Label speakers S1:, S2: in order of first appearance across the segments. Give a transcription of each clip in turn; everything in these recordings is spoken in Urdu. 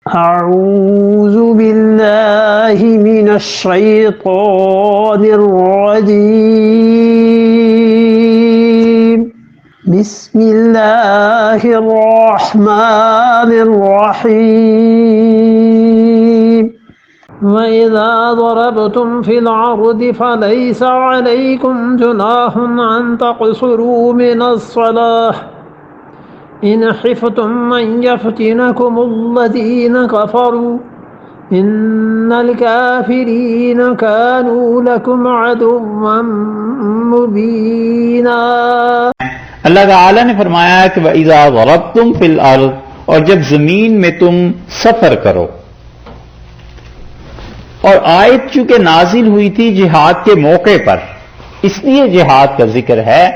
S1: أعوذ بالله من الشيطان الرجيم بسم الله الرحمن الرحيم وإذا ضربتم في الأرض فليس عليكم جناح أن تقصروا من الصلاة إن خفتم أن يفتنكم الذين كفروا إن الكافرين كانوا لكم عدوا مبينا۔
S2: اللہ تعالیٰ نے فرمایا کہ وَإِذَا ضَرَبْتُمْ فِي الْأَرْضِ، اور جب زمین میں تم سفر کرو۔ اور آیت چونکہ نازل ہوئی تھی جہاد کے موقع پر، اس لیے جہاد کا ذکر ہے،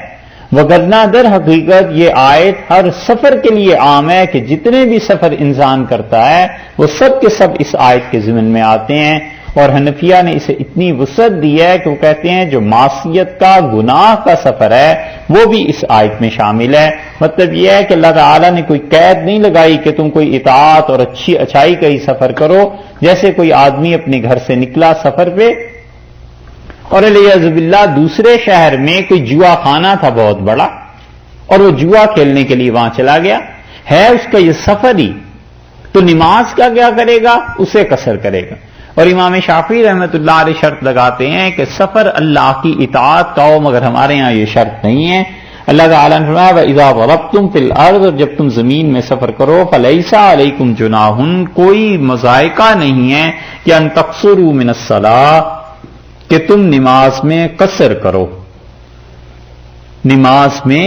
S2: وگرنہ در حقیقت یہ آیت ہر سفر کے لیے عام ہے کہ جتنے بھی سفر انسان کرتا ہے وہ سب کے سب اس آیت کے ضمن میں آتے ہیں۔ اور حنفیہ نے اسے اتنی وسعت دی ہے کہ وہ کہتے ہیں جو معصیت کا، گناہ کا سفر ہے وہ بھی اس آیت میں شامل ہے۔ مطلب یہ ہے کہ اللہ تعالیٰ نے کوئی قید نہیں لگائی کہ تم کوئی اطاعت اور اچھائی کا ہی سفر کرو، جیسے کوئی آدمی اپنے گھر سے نکلا سفر پہ اور علیہ باللہ دوسرے شہر میں کوئی جوا خانہ تھا بہت بڑا، اور وہ جوا کھیلنے کے لیے وہاں چلا گیا، ہے اس کا یہ سفر ہی، تو نماز کا کیا کرے گا؟ اسے قصر کرے گا۔ اور امام شافعی رحمۃ اللہ علیہ شرط لگاتے ہیں کہ سفر اللہ کی اطاعت کا ہو، مگر ہمارے ہاں یہ شرط نہیں ہے۔ اللہ تعالیٰ نے فرمایا وَإِذَا ضَرَبْتُمْ فِي الْأَرْضِ، جب تم زمین میں سفر کرو، فَلَيْسَ عَلَيْكُمْ جُنَاحٌ، کوئی مضائقہ نہیں ہے کہ أَن تَقْصُرُوا مِنَ الصَّلَاةِ، کہ تم نماز میں قصر کرو، نماز میں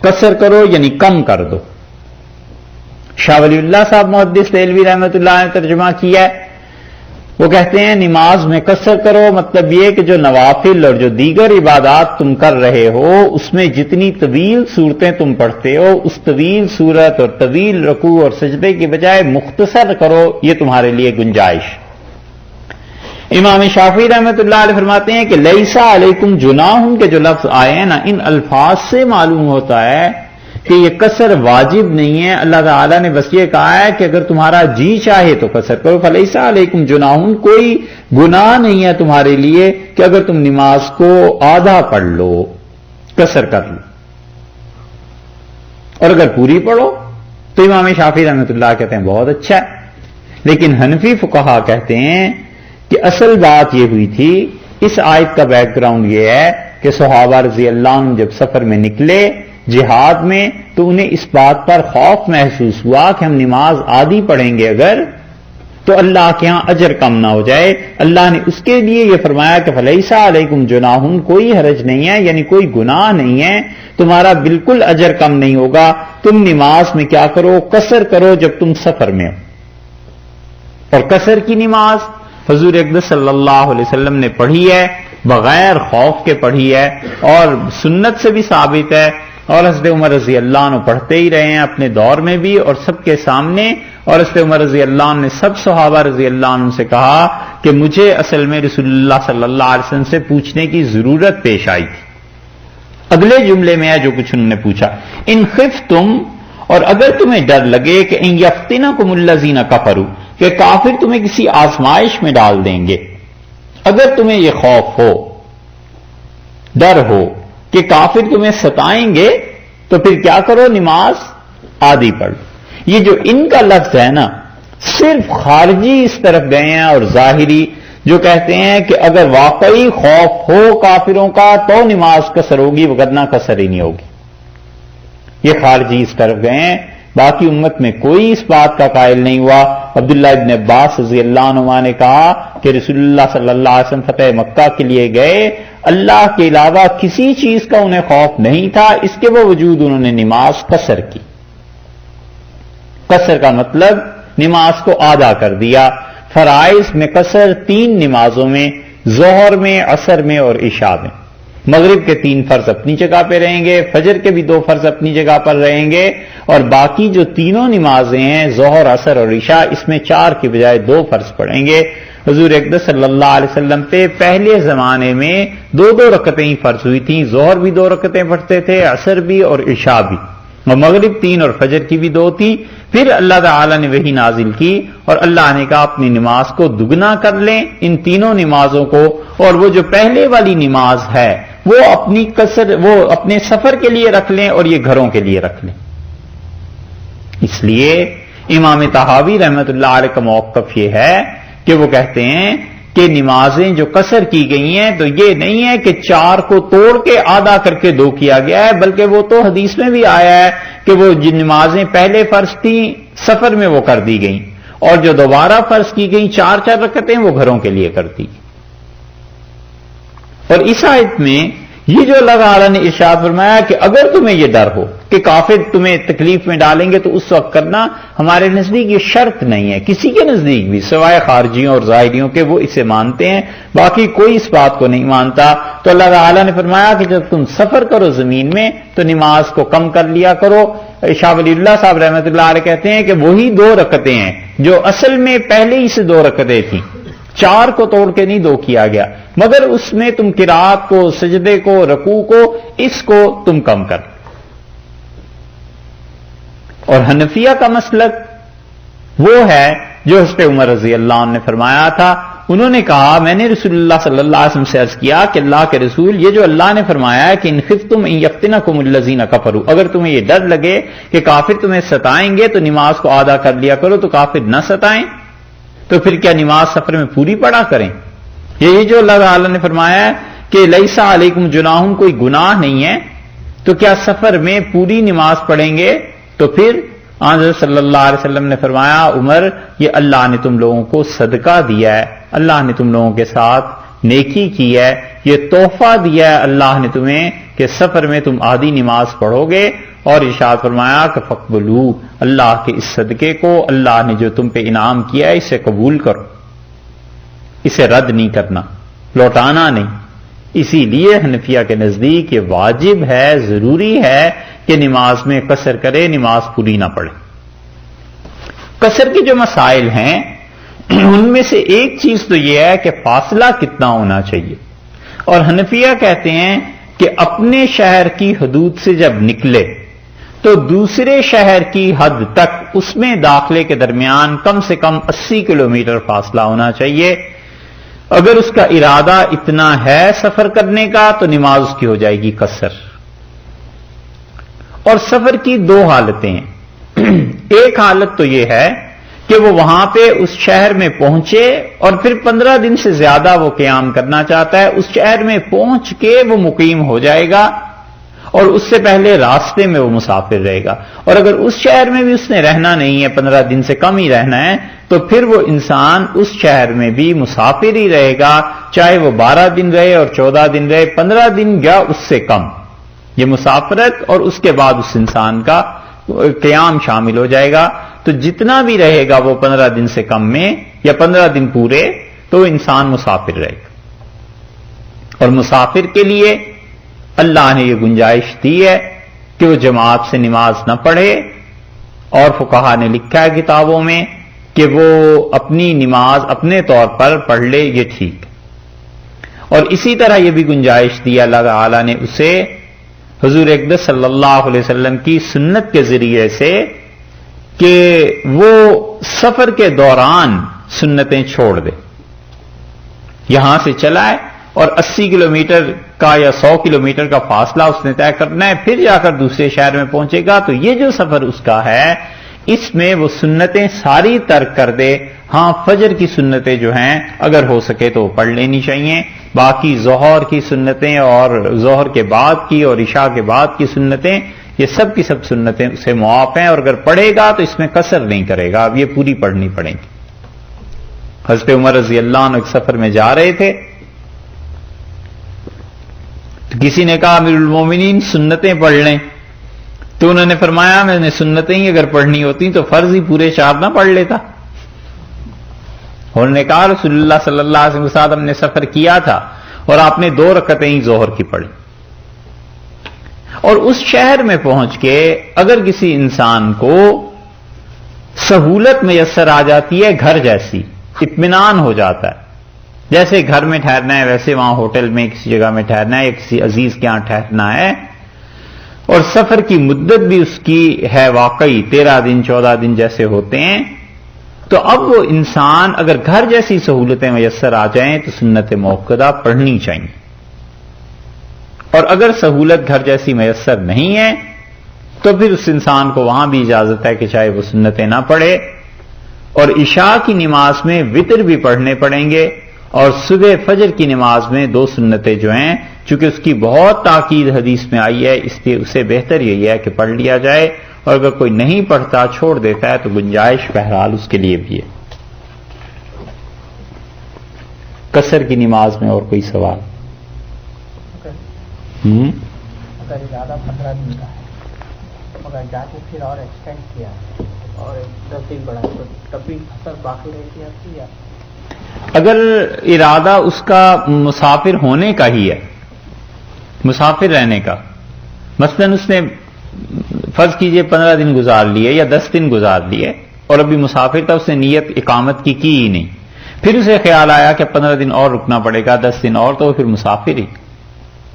S2: قصر کرو یعنی کم کر دو۔ شاہ ولی اللہ صاحب محدث دہلوی رحمۃ اللہ نے ترجمہ کیا ہے، وہ کہتے ہیں نماز میں قصر کرو مطلب یہ کہ جو نوافل اور جو دیگر عبادات تم کر رہے ہو اس میں جتنی طویل صورتیں تم پڑھتے ہو اس طویل صورت اور طویل رکوع اور سجدے کی بجائے مختصر کرو، یہ تمہارے لیے گنجائش۔ امام شافعی رحمۃ اللہ علیہ فرماتے ہیں کہ لیسا علیکم جناح کے جو لفظ آئے ہیں نا، ان الفاظ سے معلوم ہوتا ہے کہ یہ قصر واجب نہیں ہے، اللہ تعالیٰ نے بس یہ کہا ہے کہ اگر تمہارا جی چاہے تو قصر کرو، فلیسا علیکم جناح، کوئی گناہ نہیں ہے تمہارے لیے کہ اگر تم نماز کو آدھا پڑھ لو، قصر کر لو، اور اگر پوری پڑھو تو امام شافعی رحمۃ اللہ کہتے ہیں بہت اچھا ہے۔ لیکن حنفی فقہا کہتے ہیں کہ اصل بات یہ ہوئی تھی، اس آیت کا بیک گراؤنڈ یہ ہے کہ صحابہ رضی اللہ عنہ جب سفر میں نکلے جہاد میں تو انہیں اس بات پر خوف محسوس ہوا کہ ہم نماز آدھی پڑھیں گے اگر تو اللہ کے ہاں اجر کم نہ ہو جائے۔ اللہ نے اس کے لیے یہ فرمایا کہ فلیسا علیکم جناح، کوئی حرج نہیں ہے یعنی کوئی گناہ نہیں ہے، تمہارا بالکل اجر کم نہیں ہوگا، تم نماز میں کیا کرو؟ قصر کرو جب تم سفر میں ہو۔ اور قصر کی نماز حضور اقدس صلی اللہ علیہ وسلم نے پڑھی ہے، بغیر خوف کے پڑھی ہے، اور سنت سے بھی ثابت ہے، اور حضرت عمر رضی اللہ عنہ پڑھتے ہی رہے ہیں اپنے دور میں بھی اور سب کے سامنے۔ اور حضرت عمر رضی اللہ عنہ نے سب صحابہ رضی اللہ عنہ سے کہا کہ مجھے اصل میں رسول اللہ صلی اللہ علیہ وسلم سے پوچھنے کی ضرورت پیش آئی تھی۔ اگلے جملے میں ہے جو کچھ انہوں نے پوچھا، ان خفتم، اور اگر تمہیں ڈر لگے کہ ان یفتنکم الذین کفروا، کہ کافر تمہیں کسی آزمائش میں ڈال دیں گے، اگر تمہیں یہ خوف ہو، ڈر ہو کہ کافر تمہیں ستائیں گے تو پھر کیا کرو؟ نماز آدھی پڑھ۔ یہ جو ان کا لفظ ہے نا، صرف خارجی اس طرف گئے ہیں اور ظاہری جو کہتے ہیں کہ اگر واقعی خوف ہو کافروں کا تو نماز قصر ہوگی، وگرنہ قصر ہی نہیں ہوگی، یہ خارجی اس طرف گئے ہیں۔ باقی امت میں کوئی اس بات کا قائل نہیں ہوا۔ عبداللہ ابن عباس رضی اللہ عنہ نے کہا کہ رسول اللہ صلی اللہ علیہ وسلم فتح مکہ کے لیے گئے، اللہ کے علاوہ کسی چیز کا انہیں خوف نہیں تھا، اس کے باوجود انہوں نے نماز قصر کی۔ قصر کا مطلب نماز کو آدھا کر دیا۔ فرائض میں قصر 3 نمازوں میں، ظہر میں، عصر میں اور عشاء میں۔ مغرب کے 3 فرض اپنی جگہ پہ رہیں گے، فجر کے بھی 2 فرض اپنی جگہ پر رہیں گے، اور باقی جو تینوں نمازیں ہیں ظہر، عصر اور عشاء، اس میں 4 کی بجائے 2 فرض پڑھیں گے۔ حضور اقدس صلی اللہ علیہ وسلم پہ پہلے زمانے میں 2 رکعتیں ہی فرض ہوئی تھیں، ظہر بھی 2 رکعتیں پڑھتے تھے، عصر بھی اور عشاء بھی، اور مغرب 3 اور فجر کی بھی 2 تھی. پھر اللہ تعالیٰ نے وحی نازل کی اور اللہ نے کہا اپنی نماز کو دگنا کر لیں ان تینوں نمازوں کو, اور وہ جو پہلے والی نماز ہے وہ اپنی قصر وہ اپنے سفر کے لیے رکھ لیں اور یہ گھروں کے لیے رکھ لیں. اس لیے امام طحاوی رحمت اللہ علیہ کا موقف یہ ہے کہ وہ کہتے ہیں کہ نمازیں جو قصر کی گئی ہیں تو یہ نہیں ہے کہ 4 کو توڑ کے آدھا کر کے 2 کیا گیا ہے, بلکہ وہ تو حدیث میں بھی آیا ہے کہ وہ جن نمازیں پہلے فرض تھیں سفر میں وہ کر دی گئیں, اور جو دوبارہ فرض کی گئیں 4 رکعتیں وہ گھروں کے لیے کر دی. اور اس آیت میں یہ جو اللہ تعالیٰ نے ارشاد فرمایا کہ اگر تمہیں یہ ڈر ہو کہ کافر تمہیں تکلیف میں ڈالیں گے تو اس وقت کرنا, ہمارے نزدیک یہ شرط نہیں ہے, کسی کے نزدیک بھی سوائے خارجیوں اور ظاہریوں کے, وہ اسے مانتے ہیں, باقی کوئی اس بات کو نہیں مانتا. تو اللہ تعالیٰ نے فرمایا کہ جب تم سفر کرو زمین میں تو نماز کو کم کر لیا کرو. شاہ ولی اللہ صاحب رحمۃ اللہ علیہ کہتے ہیں کہ وہی 2 رکعتیں ہیں جو اصل میں پہلے ہی سے 2 رکعتیں تھیں, 4 کو توڑ کے نہیں 2 کیا گیا, مگر اس میں تم قرات کو, سجدے کو, رکوع کو, اس کو تم کم کر. اور حنفیہ کا مسلک وہ ہے جو حضرت عمر رضی اللہ عنہ نے فرمایا تھا. انہوں نے کہا میں نے رسول اللہ صلی اللہ علیہ وسلم سے عرض کیا کہ اللہ کے رسول, یہ جو اللہ نے فرمایا ہے کہ ان خفتم ان یفتنکم الذین کفروا, اگر تمہیں یہ ڈر لگے کہ کافر تمہیں ستائیں گے تو نماز کو آدھا کر لیا کرو, تو کافر نہ ستائیں تو پھر کیا نماز سفر میں پوری پڑھا کریں. یہ جو اللہ تعالیٰ نے فرمایا ہے کہ لیسا علیکم جناح, کوئی گناہ نہیں ہے, تو کیا سفر میں پوری نماز پڑھیں گے. تو پھر حضرت صلی اللہ علیہ وسلم نے فرمایا عمر یہ اللہ نے تم لوگوں کو صدقہ دیا ہے, اللہ نے تم لوگوں کے ساتھ نیکی کی ہے, یہ تحفہ دیا ہے اللہ نے تمہیں کہ سفر میں تم آدھی نماز پڑھو گے. اور ارشاد فرمایا کہ فقبلوا, اللہ کے اس صدقے کو, اللہ نے جو تم پہ انعام کیا ہے اسے قبول کرو, اسے رد نہیں کرنا, لوٹانا نہیں. اسی لیے حنفیہ کے نزدیک یہ واجب ہے, ضروری ہے کہ نماز میں قصر کرے, نماز پوری نہ پڑھے. قصر کے جو مسائل ہیں ان میں سے ایک چیز تو یہ ہے کہ فاصلہ کتنا ہونا چاہیے. اور حنفیہ کہتے ہیں کہ اپنے شہر کی حدود سے جب نکلے تو دوسرے شہر کی حد تک اس میں داخلے کے درمیان کم سے کم 80 کلومیٹر فاصلہ ہونا چاہیے. اگر اس کا ارادہ اتنا ہے سفر کرنے کا تو نماز اس کی ہو جائے گی قصر. اور سفر کی 2 حالتیں ہیں. ایک حالت تو یہ ہے کہ وہ وہاں پہ اس شہر میں پہنچے اور پھر 15 دن سے زیادہ وہ قیام کرنا چاہتا ہے, اس شہر میں پہنچ کے وہ مقیم ہو جائے گا اور اس سے پہلے راستے میں وہ مسافر رہے گا. اور اگر اس شہر میں بھی اس نے رہنا نہیں ہے, 15 دن سے کم ہی رہنا ہے, تو پھر وہ انسان اس شہر میں بھی مسافر ہی رہے گا, چاہے وہ 12 دن رہے اور 14 دن رہے, 15 دن یا اس سے کم. یہ مسافرت اور اس کے بعد اس انسان کا قیام شامل ہو جائے گا. تو جتنا بھی رہے گا وہ 15 دن سے کم میں یا 15 دن پورے, تو انسان مسافر رہے گا. اور مسافر کے لیے اللہ نے یہ گنجائش دی ہے کہ وہ جماعت سے نماز نہ پڑھے, اور فقہا نے لکھا ہے کتابوں میں کہ وہ اپنی نماز اپنے طور پر پڑھ لے, یہ ٹھیک. اور اسی طرح یہ بھی گنجائش دی اللہ تعالی نے اسے حضور اقدس صلی اللہ علیہ وسلم کی سنت کے ذریعے سے کہ وہ سفر کے دوران سنتیں چھوڑ دے. یہاں سے چلا ہے اور 80 کلومیٹر کا یا 100 کلومیٹر کا فاصلہ اس نے طے کرنا ہے, پھر جا کر دوسرے شہر میں پہنچے گا. تو یہ جو سفر اس کا ہے اس میں وہ سنتیں ساری ترک کر دے. ہاں فجر کی سنتیں جو ہیں اگر ہو سکے تو پڑھ لینی چاہیے, باقی ظہر کی سنتیں اور ظہر کے بعد کی اور عشاء کے بعد کی سنتیں, یہ سب کی سب سنتیں اسے معاف ہیں. اور اگر پڑھے گا تو اس میں قصر نہیں کرے گا, اب یہ پوری پڑھنی پڑیں گی. حضرت عمر رضی اللہ عنہ ایک سفر میں جا رہے تھے تو کسی نے کہا امیر المومنین سنتیں پڑھ لیں, تو انہوں نے فرمایا میں نے سنتیں ہی اگر پڑھنی ہوتی تو فرض ہی پورے 4 نہ پڑھ لیتا. انہوں نے کہا رسول اللہ صلی اللہ علیہ وسلم کے ساتھ ہم نے سفر کیا تھا اور آپ نے 2 رکعتیں ہی ظہر کی پڑھی. اور اس شہر میں پہنچ کے اگر کسی انسان کو سہولت میسر آ جاتی ہے گھر جیسی, اطمینان ہو جاتا ہے, جیسے گھر میں ٹھہرنا ہے ویسے وہاں ہوٹل میں کسی جگہ میں ٹھہرنا ہے یا کسی عزیز کے ہاں ٹھہرنا ہے, اور سفر کی مدت بھی اس کی ہے واقعی 13 دن 14 دن جیسے ہوتے ہیں، تو اب وہ انسان اگر گھر جیسی سہولتیں میسر آ جائیں تو سنت موقدہ پڑھنی چاہیے، اور اگر سہولت گھر جیسی میسر نہیں ہے تو پھر اس انسان کو وہاں بھی اجازت ہے کہ چاہے وہ سنتیں نہ پڑھے، اور عشاء کی نماز میں وتر بھی پڑھنے پڑیں گے، اور صبح فجر کی نماز میں 2 سنتیں جو ہیں چونکہ اس کی بہت تاکید حدیث میں آئی ہے، اس لیے اسے بہتر یہی ہے کہ پڑھ لیا جائے، اور اگر کوئی نہیں پڑھتا چھوڑ دیتا ہے تو گنجائش بہرحال اس کے لیے بھی ہے۔ قصر کی نماز میں اور کوئی سوال؟
S3: اگر ارادہ 15 دن کا ہے مگر جا کے پھر اور ایکسٹینڈ کیا اور 10 دن بڑھا تو تب بھی اثر باقی رہتی ہے آپ کی؟ یا
S2: اگر ارادہ اس کا مسافر ہونے کا ہی ہے، مسافر رہنے کا، مثلا اس نے فرض کیجئے 15 دن گزار لیے یا 10 دن گزار لیے اور ابھی مسافر تھا، اس نے نیت اقامت کی ہی نہیں، پھر اسے خیال آیا کہ 15 دن اور رکنا پڑے گا، 10 دن اور، تو وہ پھر مسافر ہی۔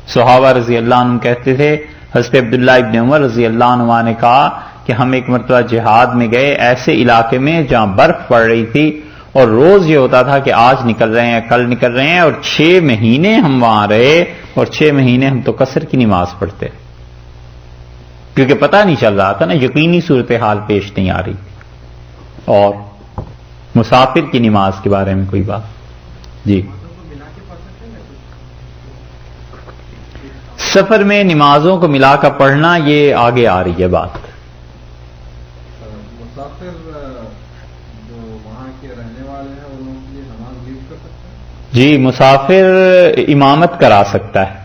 S2: صحابہ رضی اللہ عنہ کہتے تھے، حضرت عبداللہ ابن عمر رضی اللہ عنہ نے کہا کہ ہم ایک مرتبہ جہاد میں گئے ایسے علاقے میں جہاں برف پڑ رہی تھی، اور روز یہ ہوتا تھا کہ آج نکل رہے ہیں کل نکل رہے ہیں، اور 6 مہینے ہم وہاں رہے، اور 6 مہینے ہم تو قصر کی نماز پڑھتے، کیونکہ پتہ نہیں چل رہا تھا نا، یقینی صورتحال پیش نہیں آ رہی۔ اور مسافر کی نماز کے بارے میں کوئی بات؟ جی، سفر میں نمازوں کو ملا کر پڑھنا، یہ آگے آ رہی ہے بات۔
S4: مسافر جو وہاں کے رہنے والے ہیں اور ان کے لیے نماز لیو کر سکتے ہیں؟
S2: جی، مسافر امامت کرا سکتا ہے،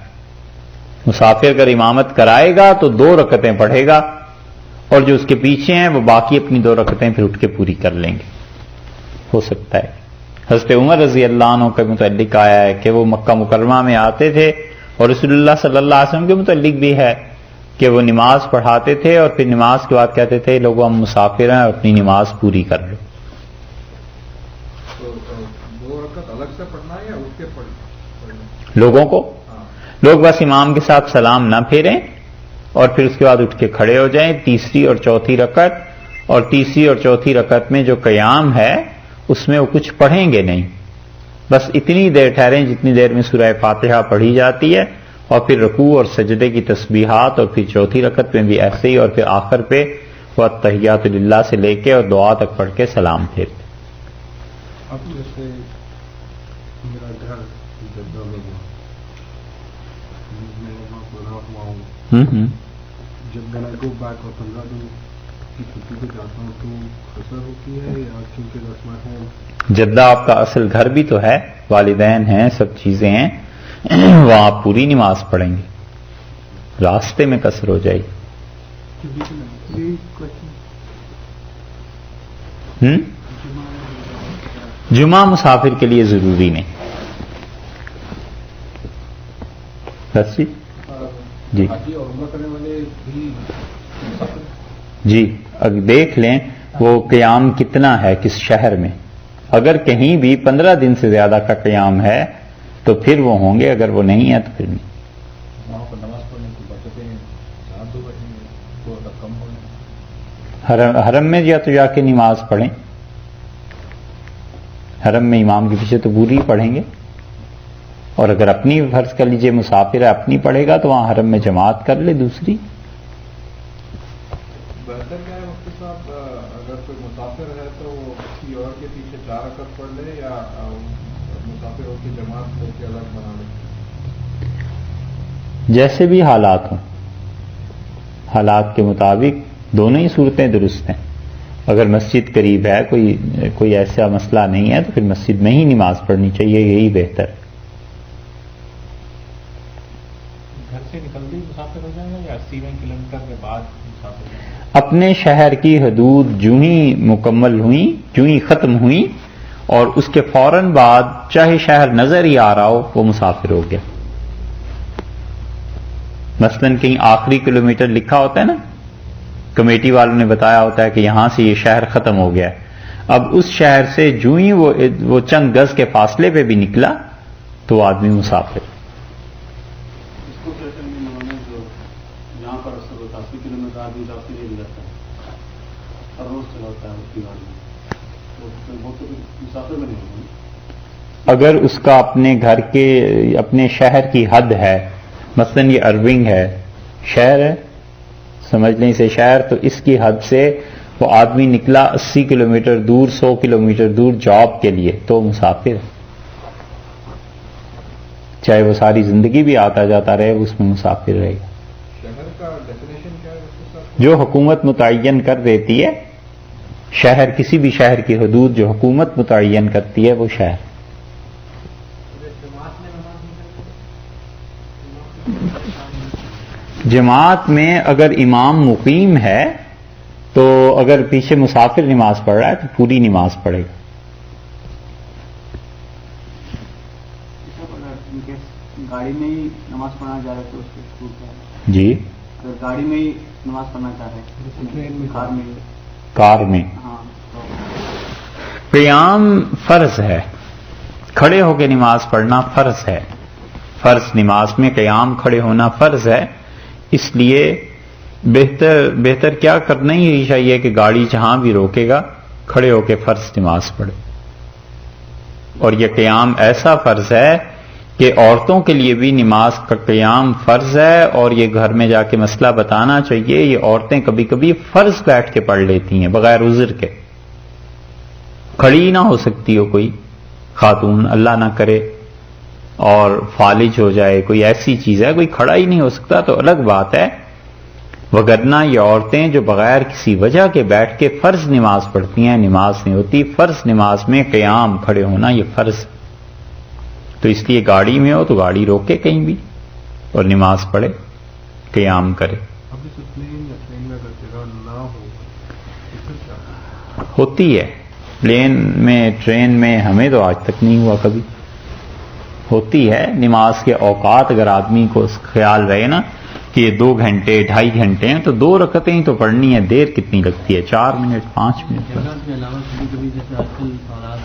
S2: مسافر اگر امامت کرائے گا تو 2 رکعتیں پڑھے گا، اور جو اس کے پیچھے ہیں وہ باقی اپنی 2 رکعتیں پھر اٹھ کے پوری کر لیں گے، ہو سکتا ہے۔ حضرت عمر رضی اللہ عنہ کے متعلق آیا ہے کہ وہ مکہ مکرمہ میں آتے تھے، اور رسول اللہ صلی اللہ علیہ وسلم کے متعلق بھی ہے کہ وہ نماز پڑھاتے تھے اور پھر نماز کے بعد کہتے تھے لوگوں ہم مسافر ہیں اور اپنی نماز پوری کر لو۔
S4: تو 2 رکعت الگ سے پڑھنا ہے یا اٹھ کے پڑھنا؟
S2: لوگوں کو،
S4: ہاں،
S2: لوگ بس امام کے ساتھ سلام نہ پھیریں اور پھر اس کے بعد اٹھ کے کھڑے ہو جائیں، تیسری اور چوتھی رکعت، اور تیسری اور چوتھی رکعت میں جو قیام ہے اس میں وہ کچھ پڑھیں گے نہیں، بس اتنی دیر ٹھہریں جتنی دیر میں سورہ فاتحہ پڑھی جاتی ہے، اور پھر رکوع اور سجدے کی تسبیحات، اور پھر چوتھی رکعت میں بھی ایسے ہی، اور پھر آخر پہ وہ التحیات للہ سے لے کے اور دعا تک پڑھ کے سلام پھیرتے۔
S4: اب جیسے میرا گھر جدہ میں ہے، میں وہاں پر رہا ہوا ہوں، جب میں گو بیک اور 15 دن کی چھٹی پہ جاتا ہوں تو قصر ہوتی ہے یا کیونکہ رسم ہے؟
S2: جدہ آپ کا اصل گھر بھی تو ہے، والدین ہیں، سب چیزیں ہیں، وہاں آپ پوری نماز پڑھیں گے، راستے میں قصر ہو جائے گی۔ جمعہ مسافر کے لیے ضروری نہیں۔ بس جی جی، اگر دیکھ لیں وہ قیام کتنا ہے کس شہر میں، اگر کہیں بھی 15 دن سے زیادہ کا قیام ہے تو پھر وہ ہوں گے، اگر وہ نہیں ہے تو پھر نہیں۔ حرم میں یا تو جا کے نماز پڑھیں، حرم میں امام کے پیچھے تو پوری پڑھیں گے، اور اگر اپنی فرض کر لیجئے مسافر ہے اپنی پڑھے گا تو وہاں حرم میں جماعت کر لے دوسری۔
S4: بہتر کیا ہے مفتی صاحب، اگر کوئی مسافر ہے تو کسی اور کے پیچھے 4 رکعت پڑھ لے یا مسافروں کی جماعت کر کے الگ بنا لے؟
S2: جیسے بھی حالات ہوں، حالات کے مطابق دونوں ہی صورتیں درست ہیں۔ اگر مسجد قریب ہے، کوئی ایسا مسئلہ نہیں ہے تو پھر مسجد میں ہی نماز پڑھنی چاہیے، یہی بہتر ہے۔
S3: گھر سے نکلتے ہی مسافر ہو جائیں گے یا 80 کلومیٹر کے بعد مسافر؟
S2: اپنے شہر کی حدود جو ہی مکمل ہوئیں، جو ہی ختم ہوئیں، اور اس کے فوراً بعد چاہے شہر نظر ہی آ رہا ہو وہ مسافر ہو گیا۔ مثلاً کہیں آخری کلومیٹر لکھا ہوتا ہے نا، کمیٹی والوں نے بتایا ہوتا ہے کہ یہاں سے یہ شہر ختم ہو گیا ہے، اب اس شہر سے جو ہی وہ چند گز کے فاصلے پہ بھی نکلا تو وہ آدمی مسافر۔
S4: اس کو کہتے ہیں جو یہاں پر اثر ہو
S5: آدمی مسافر نہیں گزرتا ہے اور روز چلا ہوتا ہے اس کی گاڑی میں، وہ تو مسافر میں نہیں ہوگا.
S2: اگر اس کا اپنے گھر کے اپنے شہر کی حد ہے، مثلا یہ ارونگ ہے، شہر ہے، سمجھ لیں اسے شہر، تو اس کی حد سے وہ آدمی نکلا 80 کلومیٹر دور، 100 کلومیٹر دور جاب کے لیے، تو مسافر ہے. چاہے وہ ساری زندگی بھی آتا جاتا رہے، اس میں مسافر رہے گا.
S4: شہر کا ڈیفینیشن کیا ہے اس کے ساتھ؟
S2: جو حکومت متعین کر دیتی ہے، شہر، کسی بھی شہر کی حدود جو حکومت متعین کرتی ہے وہ شہر. جماعت میں اگر امام مقیم ہے تو اگر پیچھے مسافر نماز پڑھ رہا ہے تو پوری نماز پڑھے گا.
S3: گاڑی میں ہی نماز پڑھنا چاہ رہے تو اس کو چھوٹ ہے.
S2: جی،
S3: اگر گاڑی میں ہی نماز پڑھنا چاہ رہے
S2: کار میں
S3: ہاں تو
S2: قیام فرض ہے، کھڑے ہو کے نماز پڑھنا فرض ہے. فرض نماز میں قیام کھڑے ہونا فرض ہے. اس لیے بہتر کیا کرنا ہی چاہیے کہ گاڑی جہاں بھی روکے گا کھڑے ہو کے فرض نماز پڑھے. اور یہ قیام ایسا فرض ہے کہ عورتوں کے لیے بھی نماز کا قیام فرض ہے. اور یہ گھر میں جا کے مسئلہ بتانا چاہیے، یہ عورتیں کبھی کبھی فرض بیٹھ کے پڑھ لیتی ہیں بغیر عذر کے. کھڑی نہ ہو سکتی ہو کوئی خاتون، اللہ نہ کرے، اور فالج ہو جائے، کوئی ایسی چیز ہے، کوئی کھڑا ہی نہیں ہو سکتا تو الگ بات ہے. وگرنہ یہ عورتیں جو بغیر کسی وجہ کے بیٹھ کے فرض نماز پڑھتی ہیں، نماز نہیں ہوتی. فرض نماز میں قیام کھڑے ہونا یہ فرض. تو اس لیے گاڑی میں ہو تو گاڑی روکے کہیں بھی اور نماز پڑھے، قیام کرے.
S4: ابھی سے پلین یا ٹرین میں اگر جگہ نہ ہو تو پھر کیا؟
S2: ہوتی ہے پلین میں، ٹرین میں، ہمیں تو آج تک نہیں ہوا کبھی. ہوتی ہے نماز کے اوقات، اگر آدمی کو خیال رہے نا کہ یہ 2 گھنٹے 2.5 گھنٹے ہیں تو 2 رکعتیں ہی تو پڑھنی ہے. دیر کتنی لگتی ہے؟ 4 منٹ 5 منٹ.
S5: جگہ کے علاوہ کبھی کبھی جیسے آج کل حالات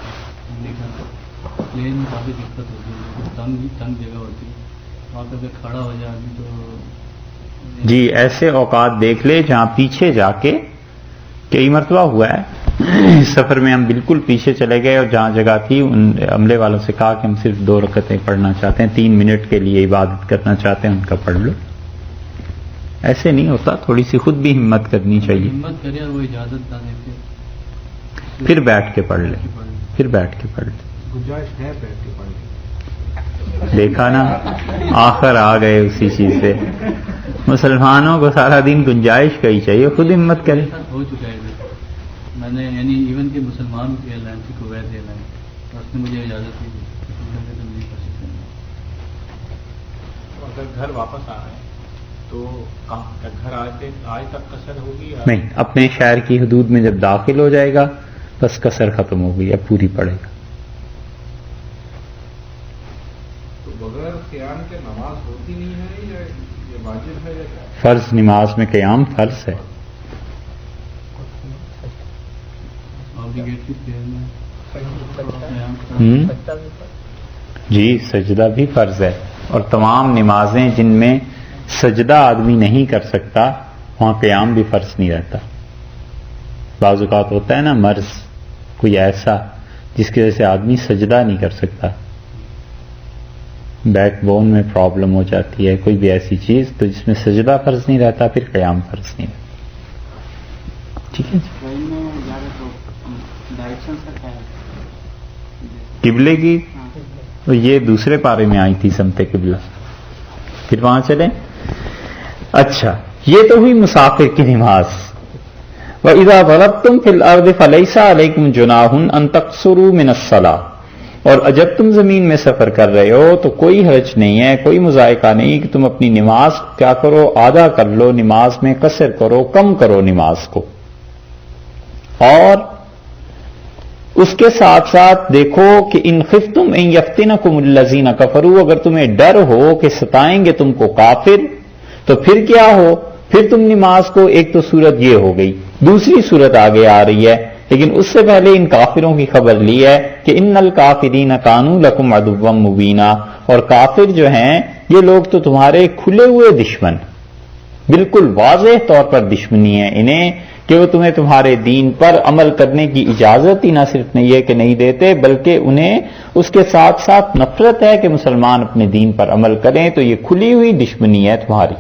S5: پلین میں کافی دقت ہوتی ہے، تنگ جگہ ہوتی ہے، وہاں پہ اگر کھڑا ہو جائے آدمی تو
S2: جی ایسے اوقات دیکھ لے جہاں پیچھے جا کے، کئی مرتبہ ہوا ہے اس سفر میں ہم بالکل پیچھے چلے گئے اور جہاں جگہ تھی ان عملے والوں سے کہا کہ ہم صرف 2 رکعتیں پڑھنا چاہتے ہیں، 3 منٹ کے لیے عبادت کرنا چاہتے ہیں، ان کا پڑھ لو. ایسے نہیں ہوتا، تھوڑی سی خود بھی ہمت کرنی چاہیے.
S5: ہمت کرے اور وہ اجازت نہ دیتے
S2: پھر بیٹھ کے پڑھ لے، پھر بیٹھ کے پڑھ لے.
S4: گنجائش ہے بیٹھ کے پڑھنے؟
S2: دیکھا نا، آخر آ گئے اسی چیز سے. مسلمانوں کو سارا دن گنجائش کا ہی چاہیے، خود ہمت کرے.
S5: ہو چکا ہے. میں نے یعنی ایون کہ مسلمان کی ایئر لائن تھی، کویت ایئر لائن، اس نے مجھے اجازت دی نہیں کر سکتے.
S6: اگر گھر واپس آ رہے ہیں تو گھر آج تک قصر ہوگی یا
S2: نہیں، اپنے شہر کی حدود میں جب داخل ہو جائے گا بس قصر ختم ہو گئی، اب پوری پڑے گا.
S4: تو بغیر قیام کے نماز ہوتی نہیں ہے یا یہ واجب ہے یا کیا؟
S2: فرض نماز میں قیام فرض ہے.
S5: آبلیگیٹری پریئر میں
S2: جی سجدہ بھی فرض ہے. اور تمام نمازیں جن میں سجدہ آدمی نہیں کر سکتا وہاں قیام بھی فرض نہیں رہتا. بعض اوقات ہوتا ہے نا مرض کوئی ایسا جس کی وجہ سے آدمی سجدہ نہیں کر سکتا، بیک بون میں پرابلم ہو جاتی ہے، کوئی بھی ایسی چیز، تو جس میں سجدہ فرض نہیں رہتا پھر قیام فرض نہیں رہتا. ٹھیک ہے قبلے کی تو یہ دوسرے پارے میں آئی تھی سمت قبلہ، پھر وہاں چلیں. اچھا یہ تو ہوئی مسافر کی نماز. وَإِذَا ضَرَبْتُمْ فِي الْأَرْضِ فَلَيْسَ عَلَيْكُمْ جُنَاحٌ أَن تَقْصُرُوا مِنَ الصَّلَاةِ، اور جب تم زمین میں سفر کر رہے ہو تو کوئی حرج نہیں ہے، کوئی مذائقہ نہیں کہ تم اپنی نماز کیا کرو، آدھا کر لو، نماز میں قصر کرو، کم کرو نماز کو. اور اس کے ساتھ ساتھ دیکھو کہ ان خفتم ان یفتنکم الذین کفروا، اگر تمہیں ڈر ہو کہ ستائیں گے تم کو کافر تو پھر کیا ہو، پھر تم نماز کو، ایک تو صورت یہ ہو گئی، دوسری صورت آگے آ رہی ہے لیکن اس سے پہلے ان کافروں کی خبر لی ہے کہ ان الکافرین کانوا لکم عدوا مبینا، اور کافر جو ہیں یہ لوگ تو تمہارے کھلے ہوئے دشمن، بالکل واضح طور پر دشمنی ہے انہیں کہ وہ تمہیں تمہارے دین پر عمل کرنے کی اجازت ہی نہ صرف نہیں ہے کہ نہیں دیتے، بلکہ انہیں اس کے ساتھ ساتھ نفرت ہے کہ مسلمان اپنے دین پر عمل کریں، تو یہ کھلی ہوئی دشمنی ہے تمہاری۔